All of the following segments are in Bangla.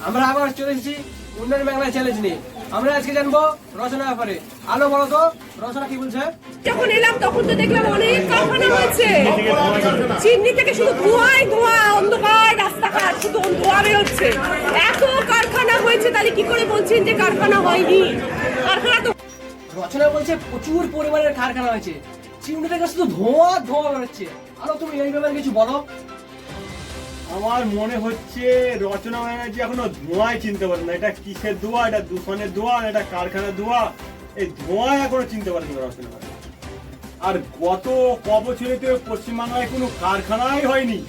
আমরা আবার চলে এসেছি উন্নয়ন বাংলা চ্যালেঞ্জ নিয়ে। আমরা আজকে জানবো রচনার ব্যাপারে। আলো বলো তো, রচনা কি বলছে? যখন এলাম তখন তো দেখলাম অনেক কারখানা হয়েছে, চিমনি থেকে শুধু ধোঁয়াই ধোঁয়া, অন্ধকার রাস্তাঘাট শুধু ধোঁয়া বেরোচ্ছে। এত কারখানা হয়েছে, তাহলে কি করে বলছেন যে কারখানা হয়নি? কারখানা তো রচনা বলছে প্রচুর পরিমাণের কারখানা হয়েছে, চিমনি থেকে শুধু ধোঁয়া ধোঁয়া বেরোচ্ছে। আলো তুমি এই ব্যাপারে কিছু বলো। আমার মনে হচ্ছে রচনা ব্যানার্জি এখনো ধোঁয়ায় চিনতে পারে না, এটা কিসের ধোঁয়া, এটা দূষণের ধোঁয়া, এটা কারখানার ধোঁয়া। এই ধোঁয়া এখনো চিনতে পারে না রচনা ব্যানার্জি। আর গত বছরে তো পশ্চিমবাংলায় কোনো কারখানাই হয়নি,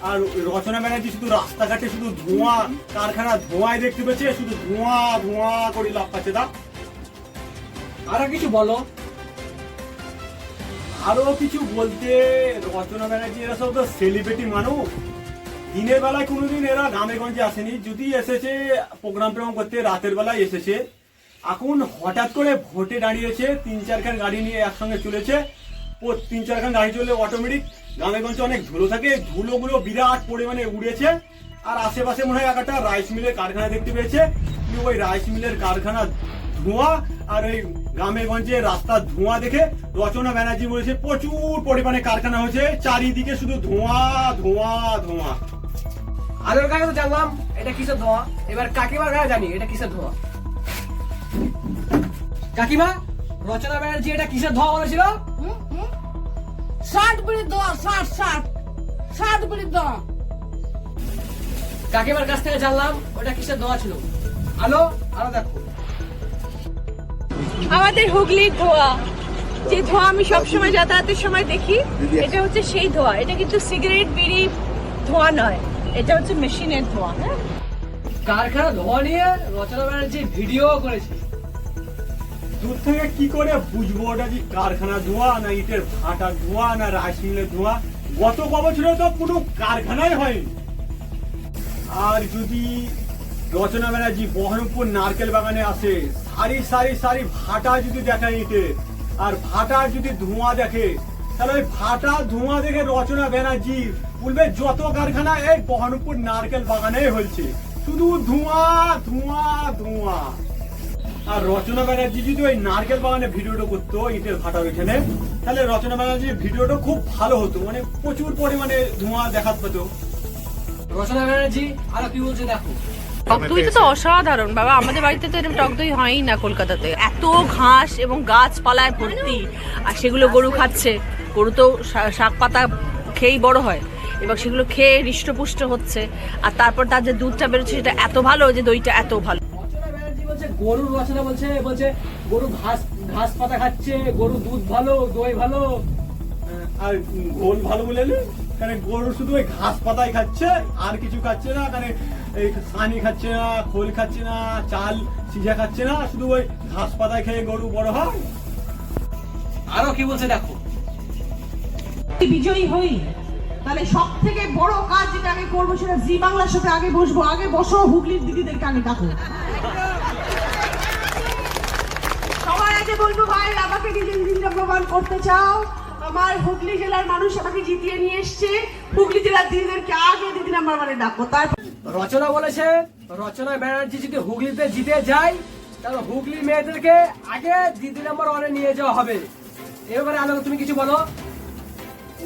আর রচনা ব্যানার্জি শুধু রাস্তাঘাটে শুধু ধোঁয়া, কারখানা ধোঁয়ায় দেখতে পেয়েছে, শুধু ধোঁয়া ধোঁয়া করে লাভ পাচ্ছে। তা আরো কিছু বলো। আরো কিছু বলতে, রচনা ব্যানার্জি এরা সব তো সেলিব্রিটি মানুষ, দিনের বেলায় কোনোদিন এরা গ্রামে গঞ্জে আসেনি, যদি এসেছে প্রোগ্রাম করতে রাতের বেলায় এসেছে। এখন হঠাৎ করে ভোটে দাঁড়িয়েছে, 3-4খান গাড়ি নিয়ে একসঙ্গে চলেছে। 3-4খান গাড়ি চলে অটোমেটিক গ্রামে গঞ্জে অনেক ধুলো থাকে, ধুলোগুলো বিরাট পরিমাণে উড়েছে। আর আশেপাশে মনে হয় একটা রাইস মিলের কারখানা দেখতে পেয়েছে, কিন্তু ওই রাইস মিলের কারখানা ধোঁয়া আর ওই গ্রামে গঞ্জে রাস্তার ধোঁয়া দেখে রচনা ব্যানার্জি বলেছে প্রচুর পরিমাণে কারখানা হয়েছে, চারিদিকে শুধু ধোঁয়া ধোঁয়া ধোঁয়া। আলোর গায়ে তো জানলাম এটা কিসের ধোঁয়া, এবার কাকিমার গায়ে জানি এটা কিসের ধোঁয়া। কাকিমা, রচনা ব্যানার্জি এটা কিসের ধোঁয়া বলেছিল? 60 বিড়ির দোয়া, 60 বিড়ির দোয়া। কাকিমার কাছ থেকে জানলাম ওটা কিসের ধোঁয়া ছিল। আলো আলো দেখো, আমাদের হুগলির ধোঁয়া, যে ধোঁয়া আমি সবসময় যাতায়াতের সময় দেখি, এটা হচ্ছে সেই ধোঁয়া। এটা কিন্তু সিগারেট বিড়ি ধোঁয়া নয়, এটা হচ্ছে মেশিনের ধোঁয়া। হ্যাঁ, কারখানা ধোঁয়া নিয়ে রচনা ব্যানার্জি ভিডিও করেছে। দূর থেকে কি করে বুঝবো ওটা যে কারখানা ধোঁয়া না ইটের ভাটার ধোঁয়া না রাইস মিলের ধোঁয়া? গত বছরে তো কোনো কারখানাই হয়নি। আর যদি রচনা ব্যানার্জি বহরমপুর নারকেল বাগানে আসে, সারি সারি সারি ভাটা যদি দেখায় ইটে, আর ভাটার যদি ধোঁয়া দেখে, তাহলে ওই ভাটা ধোঁয়া দেখে রচনা ব্যানার্জি বলবে যত কারখানা এই বহরমপুর নারকেল বাগানে হয়েছে, শুধু ধোঁয়া ধোঁয়া ধোঁয়া। আর রচনা ব্যানার্জি যদি ওই নারকেল বাগানে ভিডিওটা করতো ইটের ভাটার ওইখানে, তাহলে রচনা ব্যানার্জির ভিডিওটা খুব ভালো হতো, মানে প্রচুর পরিমাণে ধোঁয়া দেখাত পেত। রচনা ব্যানার্জি আরো কি বলছে দেখো। টক দইটা তো অসাধারণ বাবা, আমাদের বাড়িতে তো এরকম টক দই হয়ই না কলকাতাতে। এত ঘাস এবং গাছপালায় ভর্তি, আর সেগুলো গরু খাচ্ছে। গরু তো শাক পাতা খেয়েই বড় হয়, এবং সেগুলো খেয়ে হৃষ্টপুষ্ট হচ্ছে। আর তারপর তার যে দুধটা বেরোচ্ছে সেটা এত ভালো, যে দইটা এত ভালো। রচনা ব্যানার্জি বলছে গরুর, রচনা বলছে বলছে গরু ঘাস ঘাস পাতা খাচ্ছে, গরু দুধ ভালো, দই ভালো। আর গোল ভালো বলে কারণ গরু শুধু ওই ঘাস পাতাই খাচ্ছে, আর কিছু খাচ্ছে না, কারণ এই সানি খাচ্ছে না, খোল খাচ্ছে না, চাল সিঝা খাচ্ছে না, শুধু ওই ঘাস পাতায় খেয়ে গরু বড় হয়। আরো কি বলছে দেখো। বিজয়ী হই, তাহলে সব থেকে বড় কাজ যেটা আগে করবো সেটা জি বাংলার সাথে আগে বসবো। আগে বসো, হুগলির দিদিদেরকে আগে ডাকো। সবার আগে বলবো, ভাই আমাকে দিদিন দিনটা প্রমাণ করতে চাও, আমার হুগলি জেলার মানুষ আমাকে জিতিয়ে নিয়ে এসছে, হুগলি জেলার দিদিদেরকে আগে দিদি নাম্বার মানে ডাকো। তারপর রচনা বলেছে রচনা ব্যানার্জি যদি হুগলিতে জিতে যায়, তাহলে হুগলি মেয়েদেরকে আগে দিদি নাম্বার ওয়ানে নিয়ে যাওয়া হবে। এবারে আলো তুমি কিছু বলো।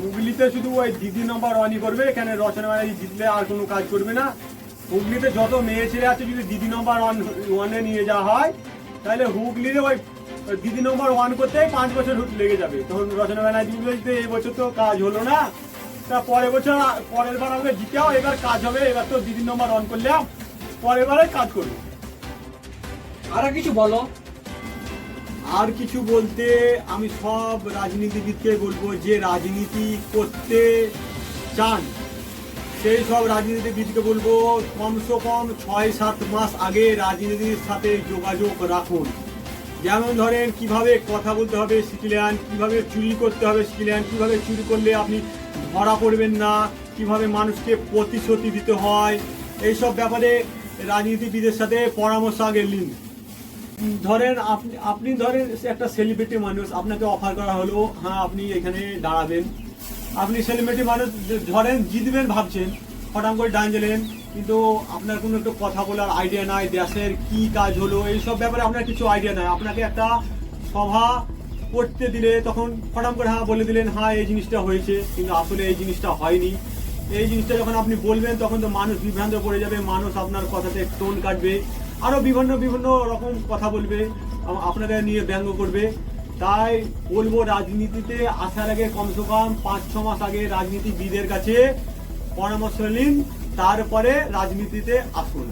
হুগলিতে শুধু ওই দিদি নম্বর ওয়ানই করবে, এখানে রচনা ব্যানার্জি জিতলে আর কোনো কাজ করবে না। হুগলিতে যত মেয়ে ছেলে আছে যদি দিদি নম্বর ওয়ানে নিয়ে যাওয়া হয়, তাহলে হুগলিতে ওই দিদি নম্বর ওয়ান করতেই 5 বছর লেগে যাবে। তখন রচনা ব্যানার্জি বলবে এই বছর তো কাজ হলো না, তা পরের বছর পরের বার আমাকে জিতেও, এবার কাজ হবে, এবার তো দিদি নম্বর ওয়ান করলাম, পরের বারে কাজ করবো। আরো কিছু বলো। আর কিছু বলতে, আমি সব রাজনীতিবিদকে বলবো যে রাজনীতি করতে চান, সেই সব রাজনীতিবিদকে বলবো কমসে কম 6-7 মাস আগে রাজনীতির সাথে যোগাযোগ রাখুন। যেমন ধরেন কিভাবে কথা বলতে হবে শিখলেন, কিভাবে চুরি করতে হবে শিখলেন, কিভাবে চুরি করলে আপনি ধরা পড়বেন না, কিভাবে মানুষকে প্রতিশ্রুতি দিতে হয়, এইসব ব্যাপারে রাজনীতিবিদের সাথে পরামর্শ আগে নিন। ধরেন আপনি ধরেন একটা সেলিব্রিটি মানুষ, আপনাকে অফার করা হলো হ্যাঁ আপনি এখানে দাঁড়াবেন, আপনি সেলিব্রিটি মানুষ ধরেন জিতবেন ভাবছেন, হঠাৎ করে ডান গেলেন, কিন্তু আপনার কোনো একটু কথা বলার আইডিয়া নাই, দেশের কি কাজ হলো এইসব ব্যাপারে আপনার কিছু আইডিয়া নাই। আপনাকে একটা সভা করতে দিলে তখন ফটাম করে হ্যাঁ বলে দিলেন হ্যাঁ এই জিনিসটা হয়েছে, কিন্তু আসলে এই জিনিসটা হয়নি। এই জিনিসটা যখন আপনি বলবেন তখন তো মানুষ বিভ্রান্ত পড়ে যাবে, মানুষ আপনার কথাতে টোন কাটবে, আরো বিভিন্ন বিভিন্ন রকম কথা বলবে, আপনাকে নিয়ে ব্যঙ্গ করবে। তাই বলবো রাজনীতিতে আসার আগে কমসে কম 5-6 মাস আগে রাজনীতিবিদের কাছে পরামর্শ নিন, তারপরে রাজনীতিতে আসুন।